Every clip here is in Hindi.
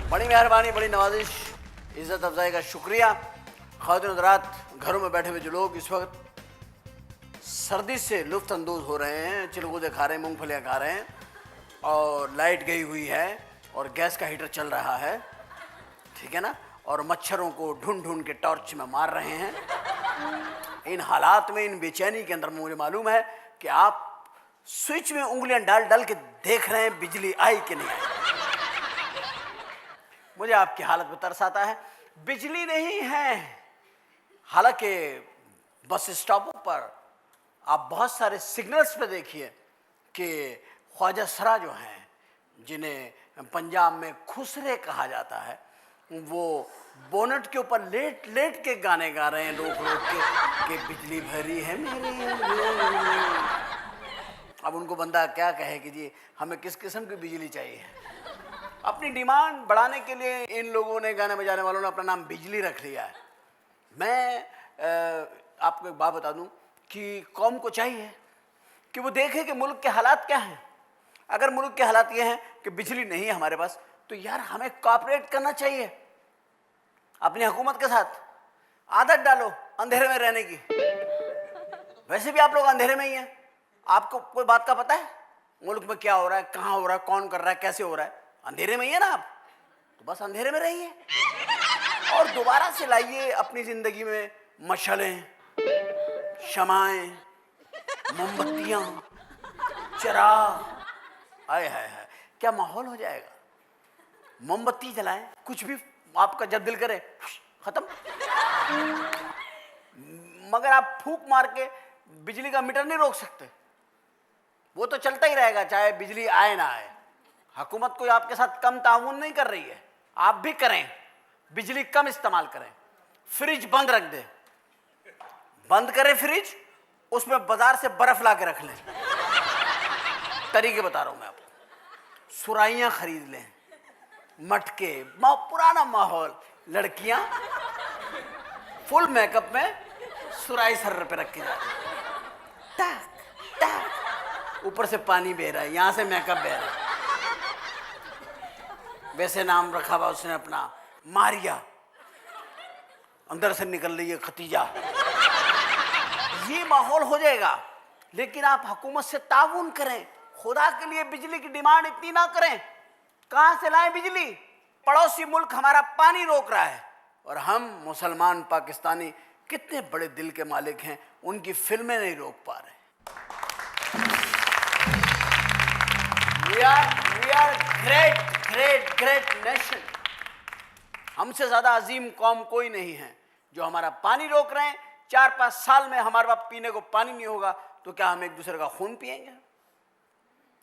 बड़ी मेहरबानी, बड़ी नवाजिश, इज़्ज़त अफजाई का शुक्रिया। ख़वातीन हज़रात, घरों में बैठे हुए जो लोग इस वक्त सर्दी से लुत्फ़ अंदोज़ हो रहे हैं, चिलगोज़े खा रहे हैं, मूंगफलियाँ खा रहे हैं, और लाइट गई हुई है और गैस का हीटर चल रहा है, ठीक है ना, और मच्छरों को ढूंढ ढूंढ के टॉर्च में मार रहे हैं। इन हालात में, इन बेचैनी के अंदर मुझे मालूम है कि आप स्विच में उंगलियां डाल डाल के देख रहे हैं बिजली आई कि नहीं आई। मुझे आपकी हालत में तरस आता है। बिजली नहीं है। हालांकि बस स्टॉपों पर आप बहुत सारे सिग्नल्स पे देखिए कि ख्वाजा सरा जो हैं, जिन्हें पंजाब में खुसरे कहा जाता है, वो बोनट के ऊपर लेट लेट के गाने गा रहे हैं, रोक रोक के बिजली भरी है मेरी। अब उनको बंदा क्या कहे कि जी हमें किस किस्म की बिजली चाहिए। अपनी डिमांड बढ़ाने के लिए इन लोगों ने, गाने बजाने वालों ने, अपना नाम बिजली रख लिया है। मैं आपको एक बात बता दूं कि कौम को चाहिए कि वो देखे कि मुल्क के हालात क्या हैं। अगर मुल्क के हालात ये हैं कि बिजली नहीं है हमारे पास, तो यार हमें कोऑपरेट करना चाहिए अपनी हुकूमत के साथ। आदत डालो अंधेरे में रहने की। वैसे भी आप लोग अंधेरे में ही हैं। आपको कोई बात का पता है मुल्क में क्या हो रहा है, कहाँ हो रहा है, कौन कर रहा है, कैसे हो रहा है? अंधेरे में ही है ना आप, तो बस अंधेरे में रहिए और दोबारा से लाइए अपनी जिंदगी में मशालें, शमाएं, मोमबत्तियां, चिराग। आए हाय हाय, क्या माहौल हो जाएगा। मोमबत्ती जलाएं, कुछ भी आपका जब दिल करे खत्म। मगर आप फूंक मार के बिजली का मीटर नहीं रोक सकते, वो तो चलता ही रहेगा चाहे बिजली आए ना आए। हुकूमत कोई आपके साथ कम ताउन नहीं कर रही है, आप भी करें, बिजली कम इस्तेमाल करें। फ्रिज बंद रख दे, बंद करें फ्रिज, उसमें बाजार से बर्फ ला के रख लें। तरीके बता रहा हूं मैं आपको। सुराइयां खरीद लें, मटके, पुराना माहौल, लड़कियां फुल मेकअप में सुराई सर पे रख के जाती, टक टक, ऊपर से पानी बह रहा है, यहां से मेकअप बह रहा है। वैसे नाम रखा हुआ उसने अपना, मारिया, अंदर से निकल रही है खतीजा। ये माहौल हो जाएगा। लेकिन आप हुकूमत से ताउन करें, खुदा के लिए बिजली की डिमांड इतनी ना करें। कहां से लाएं बिजली? पड़ोसी मुल्क हमारा पानी रोक रहा है और हम मुसलमान पाकिस्तानी कितने बड़े दिल के मालिक हैं, उनकी फिल्में नहीं रोक पा रहे। We are great nation। हमसे ज्यादा अजीम कौम कोई नहीं है जो हमारा पानी रोक रहे हैं। 4-5 साल में हमारे पास पीने को पानी नहीं होगा तो क्या हम एक दूसरे का खून पिएंगे?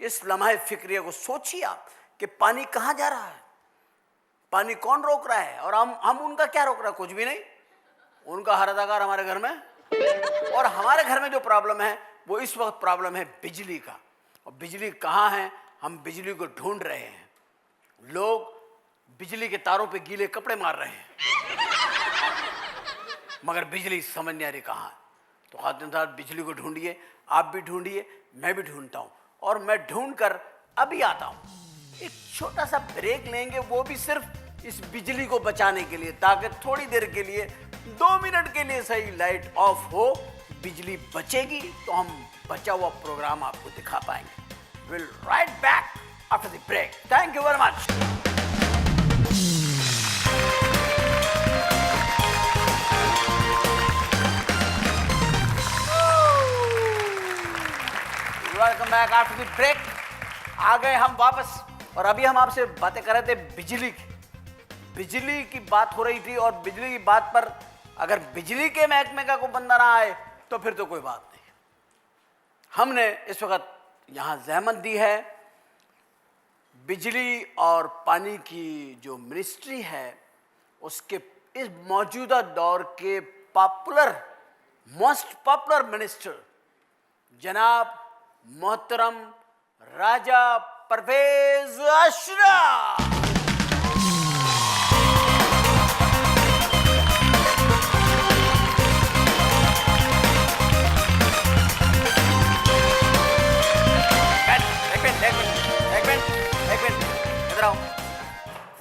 इस लम्हे फिक्रिया को सोचिए आप कि पानी कहाँ जा रहा है, पानी कौन रोक रहा है, और हम उनका क्या रोक रहा है? कुछ भी नहीं। उनका हर अदाकार हमारे घर में, और हमारे घर में जो प्रॉब्लम है वो इस वक्त प्रॉब्लम है बिजली का। और बिजली कहाँ है? हम बिजली को ढूंढ रहे हैं। लोग बिजली के तारों पे गीले कपड़े मार रहे हैं, मगर बिजली समझ नहीं आ रही कहाँ है। तो ख़वातीन साहब, बिजली को ढूंढिए, आप भी ढूंढिए, मैं भी ढूंढता हूँ, और मैं ढूंढ कर अभी आता हूँ। एक छोटा सा ब्रेक लेंगे, वो भी सिर्फ इस बिजली को बचाने के लिए, ताकि थोड़ी देर के लिए, 2 मिनट के लिए सही, लाइट ऑफ हो, बिजली बचेगी तो हम बचा हुआ प्रोग्राम आपको दिखा पाएंगे। Will right back after the break. Thank you very much. Welcome back after the break. आ गए हम वापस, और अभी हम आपसे बातें कर रहे थे बिजली की। बिजली की बात हो रही थी, और बिजली की बात पर अगर बिजली के महकमे का कोई बंदा ना आए तो फिर तो कोई बात नहीं। हमने इस वक्त यहाँ जहमत दी है, बिजली और पानी की जो मिनिस्ट्री है उसके इस मौजूदा दौर के मोस्ट पॉपुलर मिनिस्टर जनाब मोहतरम राजा परवेज अशरफ।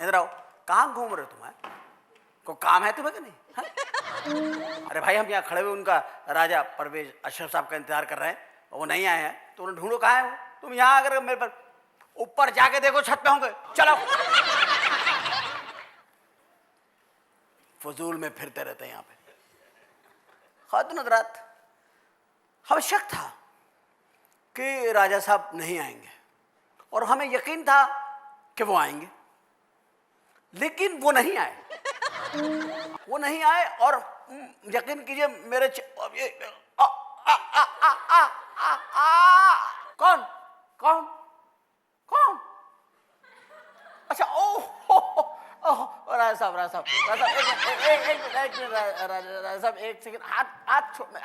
इधर आओ, कहाँ घूम रहे हो तुम? को काम है तुम्हें कि नहीं? हाँ? अरे भाई, हम यहाँ खड़े हुए उनका राजा परवेज अशरफ साहब का इंतजार कर रहे हैं, वो नहीं आए हैं, तो उन्हें ढूंढो कहाँ है वो। तुम यहाँ अगर मेरे पर ऊपर जाके देखो, छत पे होंगे। चलो, फजूल में फिरते रहते हैं यहाँ पे। खातून हज़रात, हमें शक था कि राजा साहब नहीं आएंगे और हमें यकीन था कि वो आएंगे, लेकिन वो नहीं आए। वो नहीं आए और यकीन कीजिए मेरे कौन कौन कौन? अच्छा, राजा साहब राजा साहब एक सेकंड, हाथ छोड़े।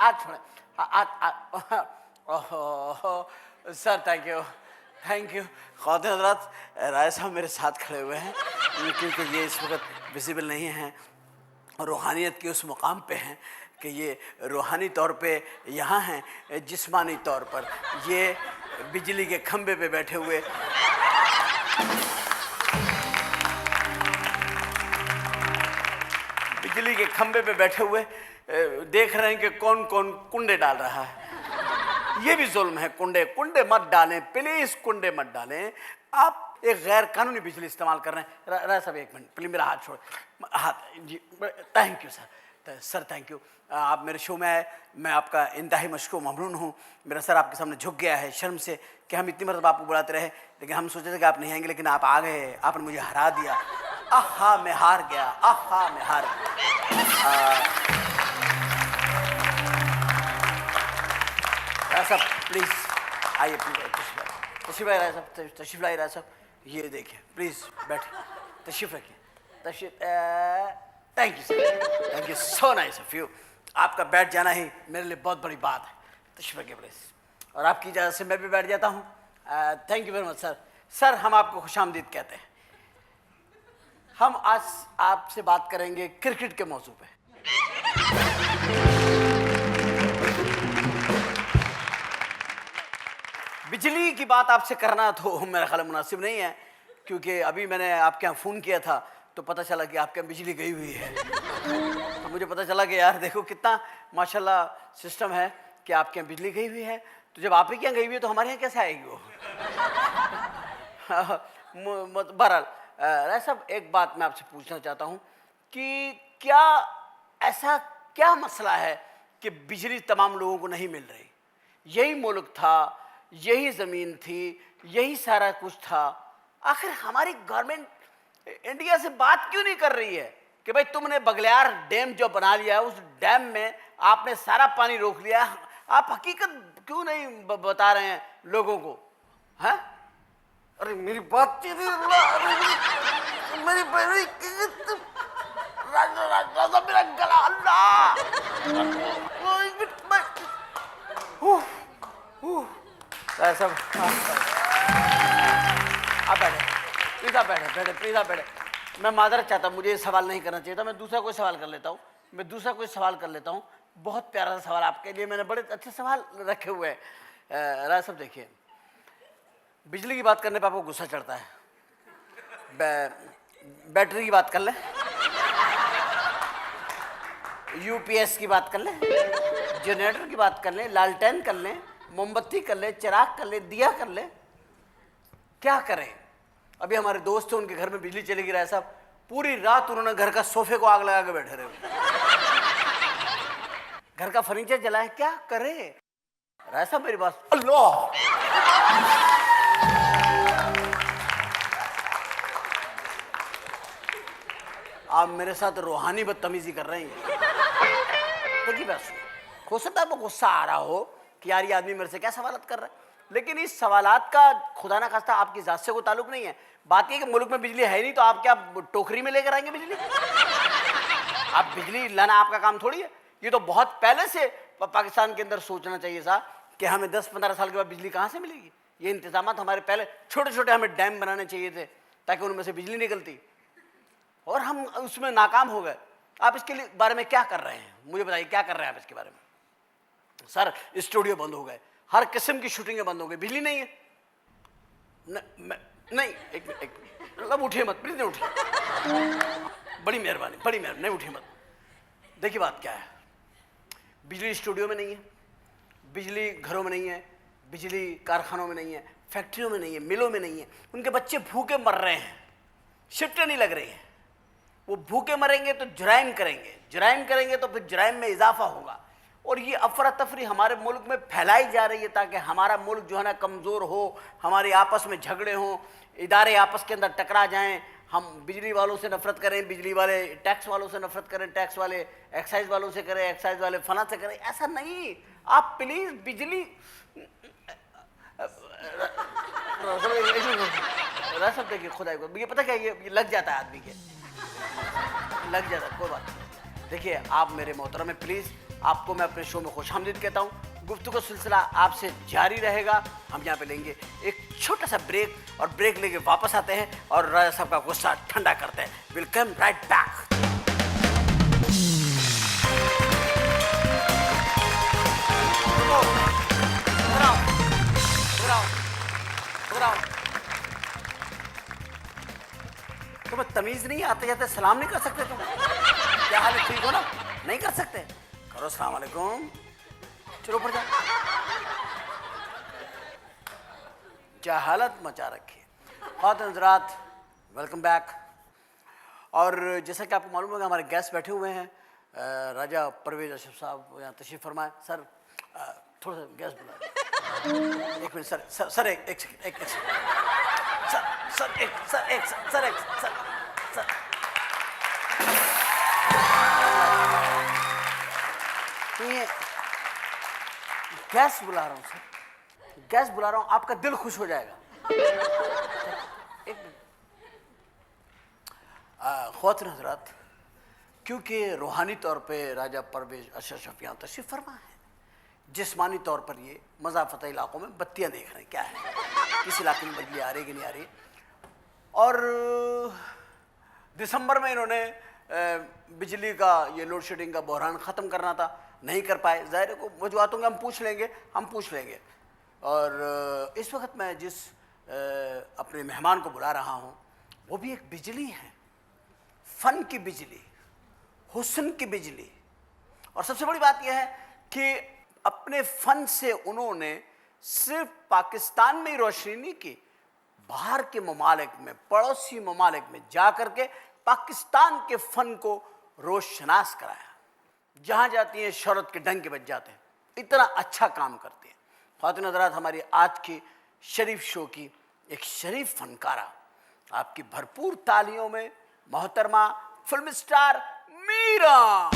Sir, thank you. ख़वातीन हज़रात, राजा साहब मेरे साथ खड़े हुए हैं क्योंकि ये इस वक्त विजिबल नहीं हैं और रूहानियत के उस मुकाम पे हैं कि ये रूहानी तौर पे यहाँ हैं, जिस्मानी तौर पर ये बिजली के खंबे पे बैठे हुए देख रहे हैं कि कौन कौन कुंडे डाल रहा है। ये भी जुल्म है। कुंडे मत डालें प्लीज, कुंडे मत डालें। आप एक गैर कानूनी बिजली इस्तेमाल कर रहे हैं। राजा साहब एक मिनट प्लीज, मेरा हाथ छोड़। हाथ जी, thank you sir, thank you. आप मेरे शो में आए, मैं आपका इंतहाई मशकूर ममनून हूँ। मेरा सर आपके सामने झुक गया है शर्म से कि हम इतनी मरतबा आपको बुलाते रहे, लेकिन हम सोचे थे कि आप नहीं आएंगे, लेकिन आप आ गए, आपने मुझे हरा दिया। आहा, मैं हार गया। राजा साहब प्लीज आइए, तशरीफ लाइए। राजा साहब तशरीफ लाइए। राजा साहब ये देखिए, प्लीज बैठिए, तशरीफ रखिए। Thank you so nice of you. आपका बैठ जाना ही मेरे लिए बहुत बड़ी बात है। तशरीफ रखिए प्लीज। और आपकी इजाज़त से मैं भी बैठ जाता हूँ। Thank you very much sir. Sir, हम आपको खुशामदीद कहते हैं। हम आज आपसे बात करेंगे क्रिकेट के मौजू पे। बिजली की बात आपसे करना तो मेरा ख्याल मुनासिब नहीं है, क्योंकि अभी मैंने आपके यहाँ फ़ोन किया था तो पता चला कि आपके यहाँ बिजली गई हुई है। तो मुझे पता चला कि यार देखो कितना माशाल्लाह सिस्टम है कि आपके यहाँ बिजली गई हुई है, तो जब आप ही के यहाँ गई हुई है तो हमारे यहाँ कैसे आएगी वो? बहरहाल राय साहब, एक बात मैं आपसे पूछना चाहता हूँ कि क्या ऐसा क्या मसला है कि बिजली तमाम लोगों को नहीं मिल रही? यही मुल्क था, यही ज़मीन थी, यही सारा कुछ था। आखिर हमारी गवर्नमेंट इंडिया से बात क्यों नहीं कर रही है कि भाई तुमने बगलियार डैम जो बना लिया है, उस डैम में आपने सारा पानी रोक लिया? आप हकीकत क्यों नहीं बता रहे हैं लोगों को? हैं? अरे मेरी बात मेरी मेरा गला, अल्लाह। सब आप बैठे प्लीज, आप बैठे। मैं माजरत चाहता हूँ, मुझे ये सवाल नहीं करना चाहिए था। मैं दूसरा कोई सवाल कर लेता हूँ। बहुत प्यारा सा सवाल आपके लिए, मैंने बड़े अच्छे सवाल रखे हुए हैं। राय साहब देखिए, बिजली की बात करने पर आपको गुस्सा चढ़ता है। बैटरी की बात कर लें, यूपीएस की बात कर लें, जनरेटर की बात कर लें, लालटेन कर लें, मोमबत्ती कर लें, चिराग कर लें, दिया कर लें, क्या करें? अभी हमारे दोस्त थे, उनके घर में बिजली चली गई। राय साहब पूरी रात उन्होंने घर का सोफे को आग लगा के बैठे रहे, घर का फर्नीचर जलाया। क्या करे राय साहब? मेरी बात, अल्लाह। आप मेरे साथ रूहानी बदतमीजी कर रहे हैं। देखिए बस, हो सकता है आपको गुस्सा आ रहा हो कि यार ये आदमी मेरे से क्या सवालत कर रहा है, लेकिन इस सवालात का खुदा ना खास्ता आपकी जात से कोई ताल्लुक नहीं है। बात ये कि मुल्क में बिजली है नहीं तो आप क्या टोकरी में लेकर आएंगे बिजली? आप बिजली लाना आपका काम थोड़ी है। ये तो बहुत पहले से पाकिस्तान के अंदर सोचना चाहिए था कि हमें 10-15 साल के बाद बिजली कहाँ से मिलेगी। ये इंतजाम हमारे पहले छोटे छोटे हमें डैम बनाने चाहिए थे ताकि उनमें से बिजली निकलती, और हम उसमें नाकाम हो गए। आप इसके लिए बारे में क्या कर रहे हैं? मुझे बताइए, क्या कर रहे हैं आप इसके बारे में? सर स्टूडियो बंद हो गए, हर किस्म की शूटिंगें बंद हो गई, बिजली नहीं है। नहीं, एक मतलब उठिए मत प्लीज, नहीं उठिए। बड़ी मेहरबानी, बड़ी मेहरबानी, नहीं उठी मत। देखिए बात क्या है, बिजली स्टूडियो में नहीं है, बिजली घरों में नहीं है, बिजली कारखानों में नहीं है, फैक्ट्रियों में नहीं है, मिलों में नहीं है। उनके बच्चे भूखे मर रहे हैं, शिफ्टें नहीं लग रही हैं। वो भूखे मरेंगे तो जुराइम करेंगे, जुराइम करेंगे तो फिर जुराइम में इजाफा होगा। और ये अफरा तफरी हमारे मुल्क में फैलाई जा रही है ताकि हमारा मुल्क जो है ना कमज़ोर हो, हमारे आपस में झगड़े हों, इदारे आपस के अंदर टकरा जाएं, हम बिजली वालों से नफरत करें, बिजली वाले टैक्स वालों से नफरत करें, टैक्स वाले एक्साइज वालों से करें, एक्साइज वाले फना से करें। ऐसा नहीं, आप प्लीज़ बिजली सब देखिए खुदा को ये पता क्या, ये लग जाता है आदमी के, लग जाता है, कोई बात नहीं। देखिए आप मेरे मोहतरम में प्लीज़, आपको मैं अपने शो में खुशामदीद कहता हूँ। गुफ्तगू सिलसिला आपसे जारी रहेगा। हम यहाँ पे लेंगे एक छोटा सा ब्रेक, और ब्रेक लेके वापस आते हैं और राजा साहब का गुस्सा ठंडा करते हैं। Will come right back. तुम्हें तमीज नहीं, आते जाते सलाम नहीं कर सकते तुम? क्या हाल है, ठीक हो ना? नहीं कर सकते? करो अस्सलाम वालेकुम, चलो ऊपर जाओ। जहालत मचा रखी है। ख़वातीन हज़रात, वेलकम बैक। और जैसा कि आपको मालूम होगा हमारे गेस्ट बैठे हुए हैं, राजा परवेज अशरफ साहब यहाँ तशरीफ़ फरमाए। सर थोड़ा सा गैस बुला, एक मिनट सर, सर सर एक सेकंड, एक सर ये गैस बुला रहा हूँ सर, गैस बुला रहा हूँ, आपका दिल खुश हो जाएगा। एक मिनट। ख़वातीन हज़रात, क्योंकि रूहानी तौर पे राजा परवेज अशरफ यहाँ तशरीफ़ फरमा है, जिस्मानी तौर पर ये मज़ाफ़ती इलाक़ों में बत्तियाँ देख रहे हैं क्या है, किस इलाके में बिजली आ रही है कि नहीं आ रही। और दिसंबर में इन्होंने बिजली का ये लोड शेडिंग का बहरान ख़त्म करना था, नहीं कर पाए। ज़ाहिर है को वजूहात होंगे, हम पूछ लेंगे। और इस वक्त मैं जिस अपने मेहमान को बुला रहा हूँ वो भी एक बिजली है, फ़न की बिजली, हुस्न की बिजली। और सबसे बड़ी बात यह है कि अपने फ़न से उन्होंने सिर्फ पाकिस्तान में ही रोशनी नहीं की, बाहर के ममालिक में, पड़ोसी ममालिक में जा कर के पाकिस्तान के फ़न को रोशनास कराया। जहाँ जाती हैं शोहरत के डंके बज जाते हैं, इतना अच्छा काम करते हैं। ख़वातीन हज़रात, हमारी आज की शरीफ शो की एक शरीफ फ़नकारा, आपकी भरपूर तालियों में मोहतरमा फिल्म स्टार मीरा।